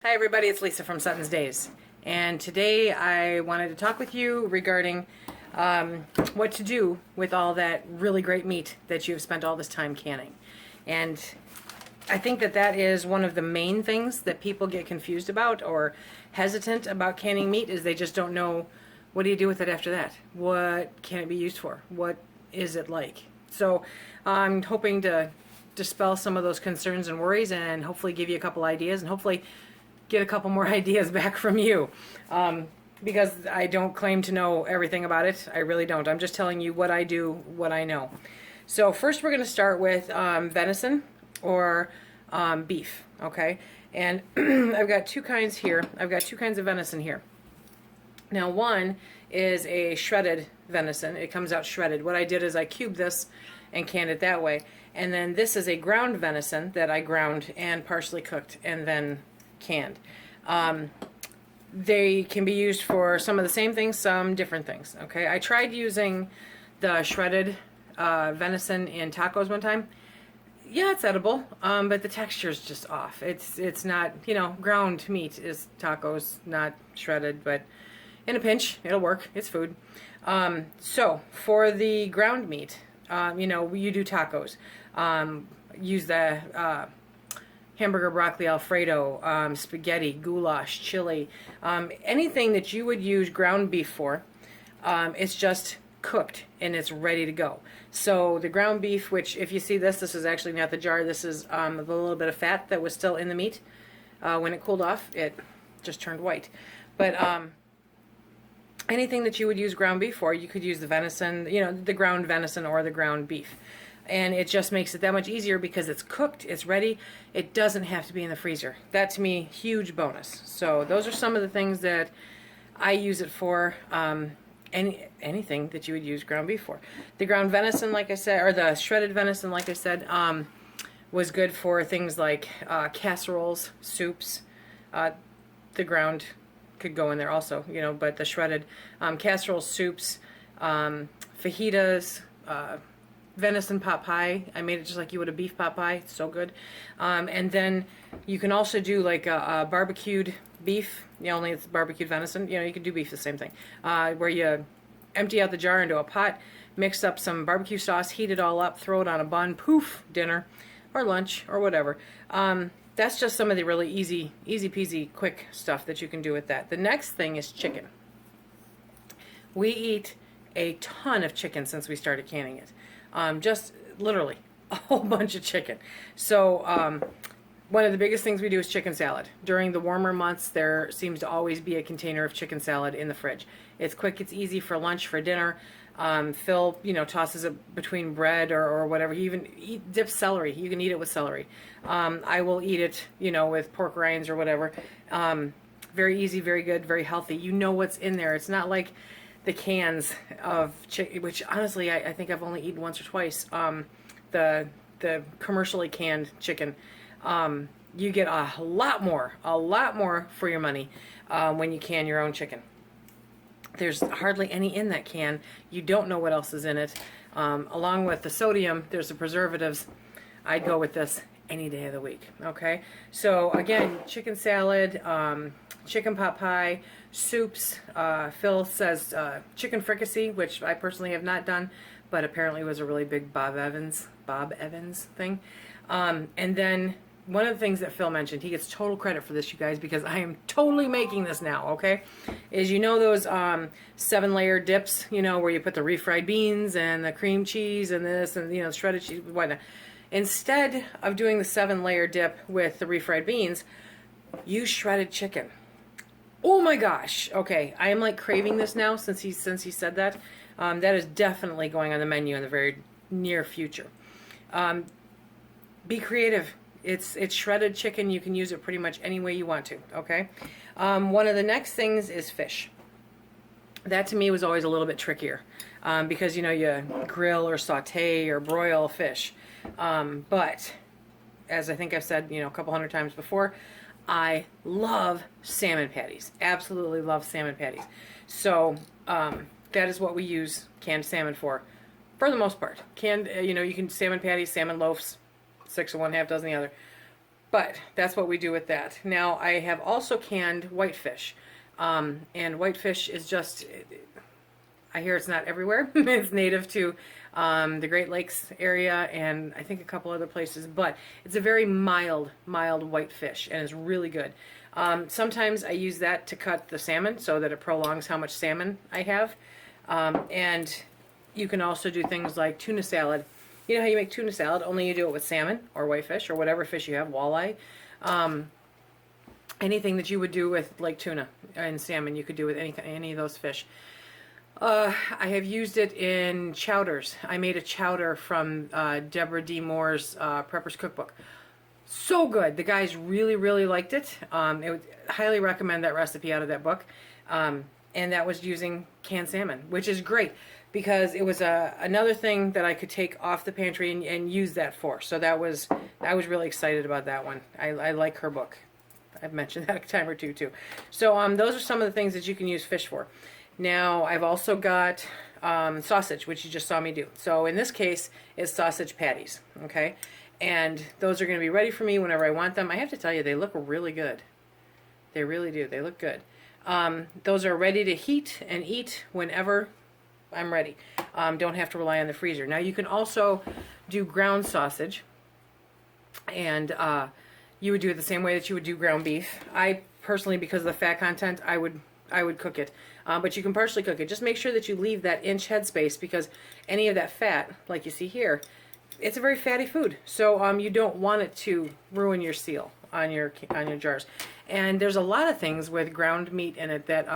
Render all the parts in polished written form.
Hi everybody, it's Lisa from SuttonsDaze, and today I wanted to talk with you regarding what to do with all that really great meat that you've spent all this time canning. And I think that that is one of the main things that people get confused about or hesitant about canning meat, is they just don't know, what do you do with it after that? What can it be used for? What is it like? So I'm hoping to dispel some of those concerns and worries and hopefully give you a couple ideas and hopefully get a couple more ideas back from you, because I don't claim to know everything about it. I really don't. I'm just telling you what I do, what I know. So first we're going to start with venison or beef, okay? And I've got two kinds here. I've got two kinds of venison here. Now one is a shredded venison. It comes out shredded. What I did is I cubed this and canned it that way. And then this is a ground venison that I ground and partially cooked and then canned. They can be used for some of the same things, some different things. Okay, I tried using the shredded venison in tacos one time. Yeah, it's edible, but the texture is just off. It's not, you know, ground meat is tacos, not shredded, but in a pinch, it'll work. It's food. So for the ground meat, you know, you do tacos. Use the hamburger, broccoli, Alfredo, spaghetti, goulash, chili, anything that you would use ground beef for. It's just cooked and it's ready to go. So the ground beef, which if you see this is actually not the jar. This is the little bit of fat that was still in the meat. When it cooled off, it just turned white. But anything that you would use ground beef for, you could use the venison, you know, the ground venison or the ground beef. And it just makes it that much easier because it's cooked, it's ready, it doesn't have to be in the freezer. That to me, huge bonus. So those are some of the things that I use it for, anything that you would use ground beef for. The ground venison, like I said, or the shredded venison, like I said, was good for things like casseroles, soups. The ground could go in there also, you know, but the shredded casseroles, soups, fajitas, venison pot pie. I made it just like you would a beef pot pie. It's so good. And then you can also do like a barbecued beef. You know, only it's barbecued venison. You know, you can do beef the same thing. Where you empty out the jar into a pot, mix up some barbecue sauce, heat it all up, throw it on a bun, poof, dinner or lunch or whatever. That's just some of the really easy peasy, quick stuff that you can do with that. The next thing is chicken. We eat a ton of chicken since we started canning it. Just literally a whole bunch of chicken. So one of the biggest things we do is chicken salad. During the warmer months, there seems to always be a container of chicken salad in the fridge. It's quick, it's easy for lunch, for dinner. Phil, you know, tosses it between bread or whatever. He even dips celery. You can eat it with celery. I will eat it, you know, with pork rinds or whatever. Very easy, very good, very healthy. You know what's in there. It's not like the cans of chicken, which honestly I think I've only eaten once or twice. The commercially canned chicken. You get a lot more for your money when you can your own chicken. There's hardly any in that can. You don't know what else is in it. Along with the sodium, there's the preservatives. I'd go with this any day of the week. Okay, so again, chicken salad, chicken pot pie, soups. Phil says chicken fricassee, which I personally have not done, but apparently was a really big Bob Evans thing. And then one of the things that Phil mentioned, he gets total credit for this, you guys, because I am totally making this now, okay? Is, you know, those 7-layer dips, you know, where you put the refried beans and the cream cheese and this and, you know, shredded cheese, whatnot. Instead of doing the 7-layer dip with the refried beans, use shredded chicken. Oh my gosh. Okay, I am like craving this now since he said that. That is definitely going on the menu in the very near future. Be creative. It's shredded chicken. You can use it pretty much any way you want to, okay? One of the next things is fish. That to me was always a little bit trickier because, you know, you grill or saute or broil fish. But as I think I've said, you know, a couple hundred times before, I love salmon patties. Absolutely love salmon patties. So that is what we use canned salmon for the most part. Canned, you know, you can salmon patties, salmon loaves, 6 of one, half dozen the other. But that's what we do with that. Now, I have also canned whitefish. And whitefish is just, I hear it's not everywhere. It's native to the Great Lakes area and I think a couple other places. But it's a very mild whitefish and it's really good. Sometimes I use that to cut the salmon so that it prolongs how much salmon I have. And you can also do things like tuna salad. You know how you make tuna salad, only you do it with salmon or whitefish or whatever fish you have, walleye. Anything that you would do with like tuna and salmon, you could do with any of those fish. I have used it in chowders. I made a chowder from Deborah D. Moore's Prepper's Cookbook. So good. The guys really liked it. Highly recommend that recipe out of that book. And that was using canned salmon, which is great because it was another thing that I could take off the pantry and use that for. So I was really excited about that one. I like her book. I've mentioned that a time or two too. So those are some of the things that you can use fish for. Now I've also got sausage, which you just saw me do. So in this case, it's sausage patties, okay? And those are going to be ready for me whenever I want them. I have to tell you, they look really good. They really do. They look good. Those are ready to heat and eat whenever I'm ready. Don't have to rely on the freezer. Now you can also do ground sausage, and you would do it the same way that you would do ground beef. I personally, because of the fat content, I would cook it. But you can partially cook it. Just make sure that you leave that inch headspace because any of that fat, like you see here, it's a very fatty food. So you don't want it to ruin your seal on your jars. And there's a lot of things with ground meat in it that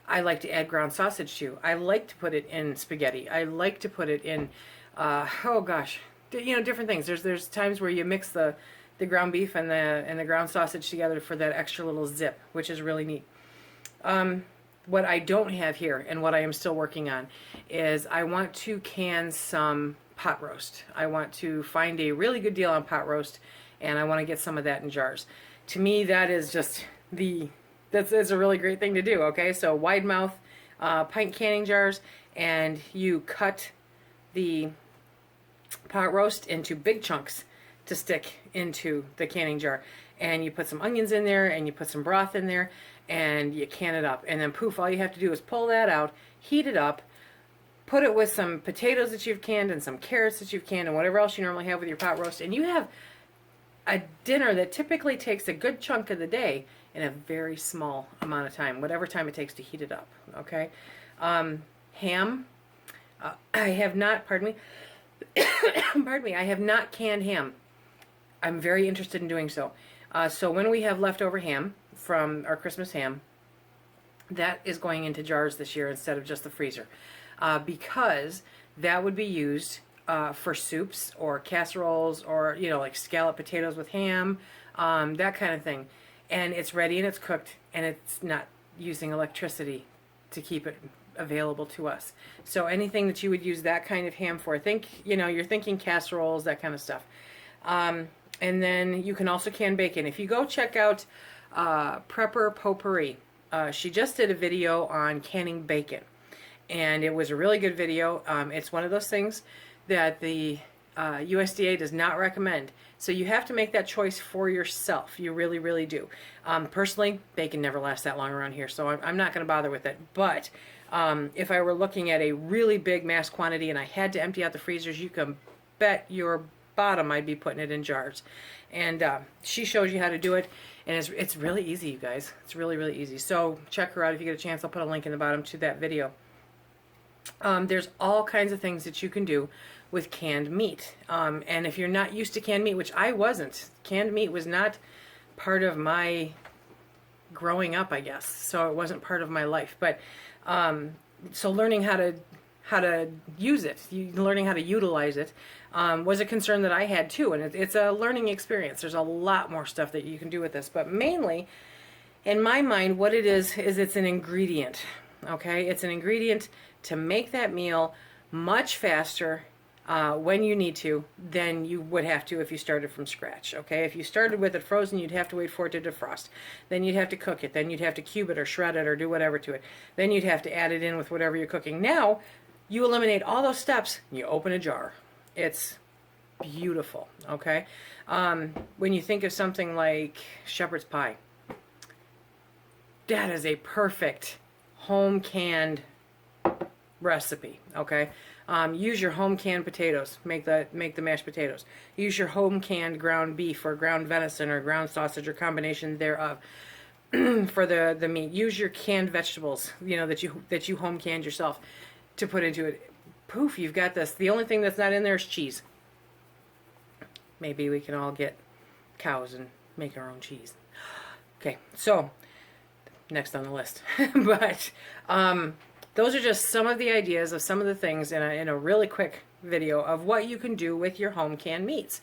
I like to add ground sausage to. I like to put it in spaghetti. I like to put it in, oh gosh, different things. There's times where you mix the ground beef and the ground sausage together for that extra little zip, which is really neat. What I don't have here and what I am still working on is I want to can some pot roast. I want to find a really good deal on pot roast and I want to get some of that in jars. To me, that is just that's a really great thing to do, okay? So wide mouth pint canning jars, and you cut the pot roast into big chunks to stick into the canning jar. And you put some onions in there and you put some broth in there and you can it up. And then poof, all you have to do is pull that out, heat it up, put it with some potatoes that you've canned and some carrots that you've canned and whatever else you normally have with your pot roast. And you have a dinner that typically takes a good chunk of the day in a very small amount of time, whatever time it takes to heat it up, okay? Ham, I have not, pardon me, I have not canned ham. I'm very interested in doing so. So when we have leftover ham from our Christmas ham, that is going into jars this year instead of just the freezer. Because that would be used for soups or casseroles or, like scalloped potatoes with ham, that kind of thing. And it's ready and it's cooked and it's not using electricity to keep it available to us. So anything that you would use that kind of ham for, you're thinking casseroles, that kind of stuff. And then you can also can bacon. If you go check out Prepper Potpourri, she just did a video on canning bacon. And it was a really good video. It's one of those things that the USDA does not recommend. So you have to make that choice for yourself. You really do. Personally, bacon never lasts that long around here, so I'm not going to bother with it. But if I were looking at a really big mass quantity and I had to empty out the freezers, you can bet your bottom I'd be putting it in jars. And she shows you how to do it, and it's really easy, you guys. It's really easy. So check her out if you get a chance. I'll put a link in the bottom to that video. There's all kinds of things that you can do with canned meat. And if you're not used to canned meat, which I wasn't, canned meat was not part of my growing up, I guess. So it wasn't part of my life. But so learning how to use it, learning how to utilize it, was a concern that I had too. And it's a learning experience. There's a lot more stuff that you can do with this. But mainly, in my mind, what it is it's an ingredient. Okay? It's an ingredient to make that meal much faster when you need to than you would have to if you started from scratch. Okay, if you started with it frozen, you'd have to wait for it to defrost. Then you'd have to cook it. Then you'd have to cube it or shred it or do whatever to it. Then you'd have to add it in with whatever you're cooking. Now, you eliminate all those steps and you open a jar. It's beautiful, okay? When you think of something like shepherd's pie, that is a perfect home canned recipe, okay? Use your home canned potatoes. Make the mashed potatoes. Use your home canned ground beef or ground venison or ground sausage or combination thereof for the meat. Use your canned vegetables, you know, that you home canned yourself to put into it. Poof, you've got this. The only thing that's not in there is cheese. Maybe we can all get cows and make our own cheese. Okay, so next on the list. But those are just some of the ideas of some of the things in a really quick video of what you can do with your home canned meats.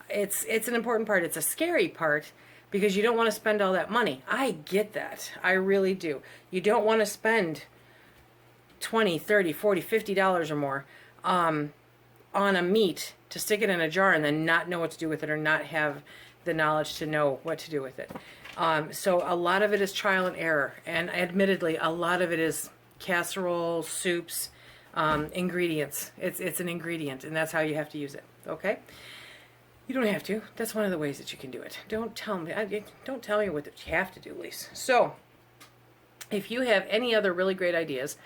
It's an important part. It's a scary part because you don't want to spend all that money. I get that. I really do. You don't want to spend $20, $30, $40, $50 or more on a meat to stick it in a jar and then not know what to do with it or not have the knowledge to know what to do with it. So a lot of it is trial and error, and admittedly a lot of it is casserole, soups, ingredients. It's an ingredient, and that's how you have to use it, okay? You don't have to. That's one of the ways that you can do it. Don't tell me. Don't tell me what you have to do, Lise. So if you have any other really great ideas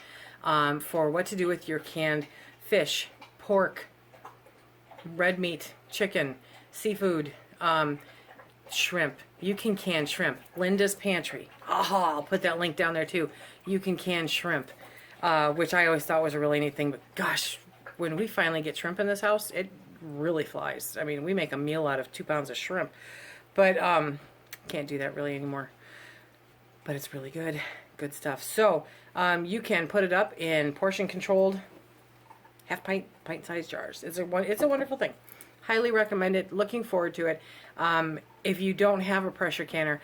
for what to do with your canned fish, pork, red meat, chicken, seafood, shrimp. You can can shrimp. Linda's Pantry. Oh, I'll put that link down there too. You can can shrimp, which I always thought was a really neat thing. But gosh, when we finally get shrimp in this house, it really flies. I mean, we make a meal out of 2 pounds of shrimp. But can't do that really anymore. But it's really good. Good stuff. So you can put it up in portion-controlled pint-sized jars. It's a wonderful thing. Highly recommend it. Looking forward to it. If you don't have a pressure canner,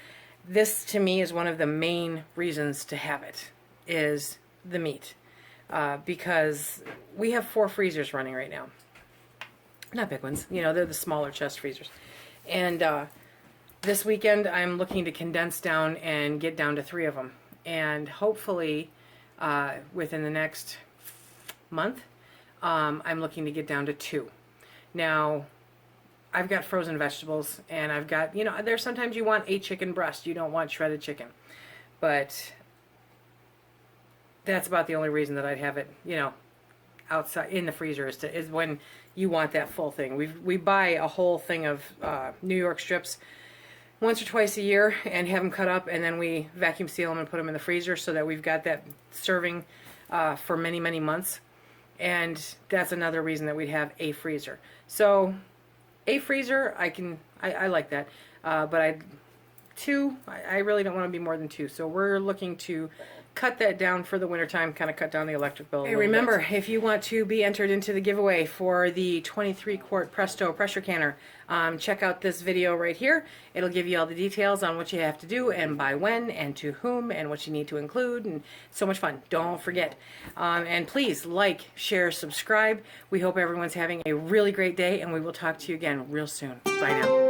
this to me is one of the main reasons to have it, is the meat. Because we have 4 freezers running right now. Not big ones. You know, they're the smaller chest freezers. And this weekend I'm looking to condense down and get down to 3 of them. And hopefully within the next month, I'm looking to get down to 2. Now, I've got frozen vegetables, and I've got, you know, there's sometimes you want a chicken breast. You don't want shredded chicken. But that's about the only reason that I'd have it, you know, outside in the freezer is when you want that full thing. We buy a whole thing of New York strips once or twice a year and have them cut up, and then we vacuum seal them and put them in the freezer so that we've got that serving for many, many months. And that's another reason that we'd have a freezer. So a freezer, I like that. But 2, I really don't want to be more than 2. So we're looking to cut that down for the wintertime, kind of cut down the electric bill a little bit. Remember, if you want to be entered into the giveaway for the 23-quart Presto Pressure Canner, check out this video right here. It'll give you all the details on what you have to do and by when and to whom and what you need to include, and so much fun. Don't forget. And please like, share, subscribe. We hope everyone's having a really great day, and we will talk to you again real soon. Bye now.